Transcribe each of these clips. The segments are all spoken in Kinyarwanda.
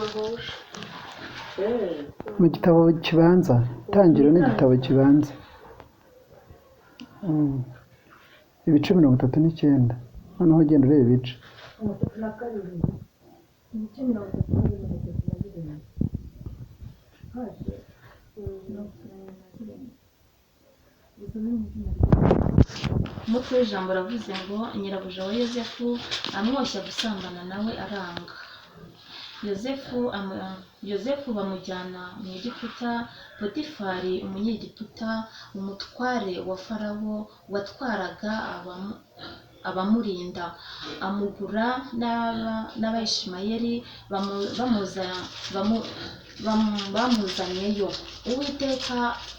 muhuje mu gitabo kibanza itangiriro n'igitabo kibanza ibice 39 noneho ugenda ureba ibice umutwe w'ijambo ravuze ngo nyirabuja wa Yozefu amwoshya gusambana nawe aranga. Yozefu bamujyana mu Egiputa. Potifari umunyegiputa, umutware wa Farawo watwaraga abamurinda, amugura n'Abayishimayeli bamuzanyeyo. Uwiteka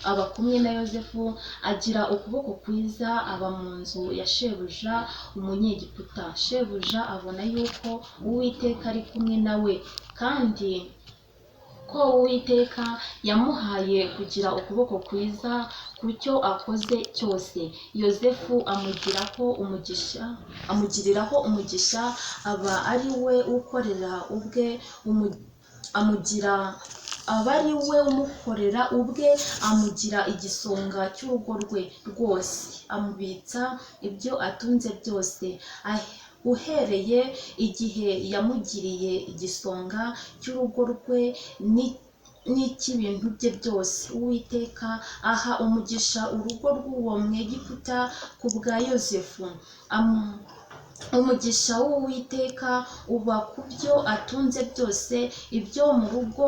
aba kumwe na Yozefu, agira ukuboko kwiza, aba mu nzu ya shebuja umunyegiputa. Shebuja abona yuko Uwiteka ari kumwe nawe, kandi ko Uwiteka yamuhaye kugira ukuboko kwiza ku cyo akoze cyose. Yozefu amugiriraho umugisha, aba ari we ukorera ubwe amugira igisonga cy'urugo rwe rwose, amubitsa ibyo atunze byose. Uhereye igihe yamugiriye igisonga cy'urugo rwe n'icy'ibintu bye byose, Uwiteka aha umugisha urugo rw'uwo Mwegiputa ku bwa Yozefu. Umugisha w'Uwiteka uba ku byo atunze byose, ibyo mu rugo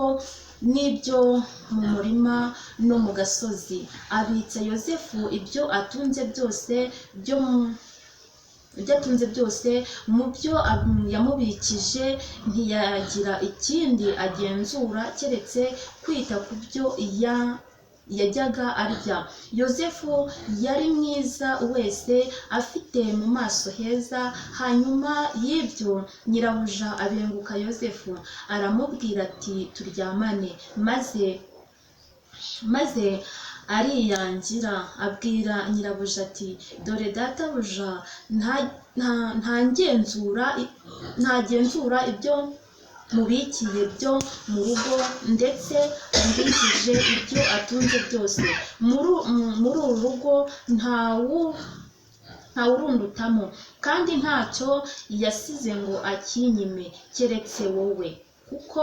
n'ibyo mu murima no mu gasozi. Abitsa Yozefu ibyo atunze byose mu byo yamubikije. Ntiyagira ikindi agenzura keretse kwita ku byo yajyaga arya. Yozefu yari mwiza wese, afite mu maso heza. Hanyuma y'ibyo nyirabuja abenguka Yozefu, aramubwira ati turyamane. Maze ariyangira, abwira nyirabuja ati dore databuja ntagenzura ibyo mubikiye byo mu rugo, ndetse ambikije ibyo atunze byose. Muri uru rugo ntawurundutamo, kandi ntacyo yasize ngo akinyime, keretse wowe, kuko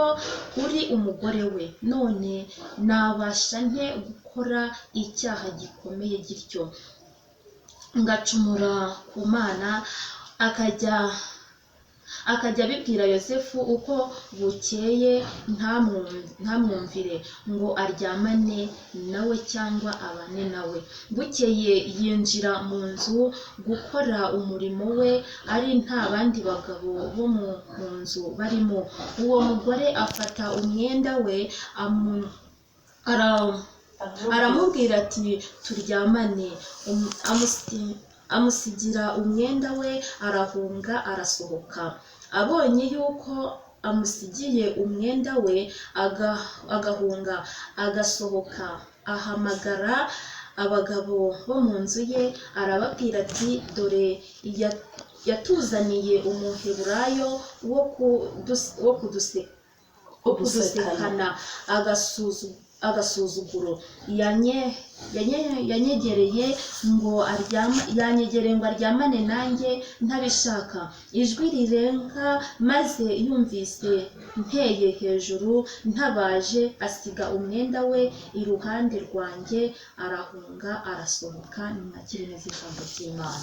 uri umugore we. None nabasha nte gukora icyaha gikomeye gityo, ngacumura ku Mana? Akajya abibwira Yozefu uko bukeye, ntamwumvire ngo aryamane nawe cyangwa abane nawe. Bukeye yinjira mu nzu gukora umurimo we, ari nta bandi bagabo bo mu nzu barimo. Uwo mugore afata umwenda we aramubwira ati turyamane. Amusigira umwenda we, arahunga arasohoka. Abonye yuko amusigiye umwenda we agahunga agasohoka, ahamagara abagabo bo mu nzu ye, arababwira ati dore yatuzaniye umuheburayo wo kudusekana agasuzuguro. yanyegereye ngo aryamane nanjye ntabishaka. Ijwi rirenga maze yumvise nteye hejuru ntabaje, asiga umwenda we iruhande rwanjye, arahunga arasohoka. Nimwakire neza ijambo ry'Imana.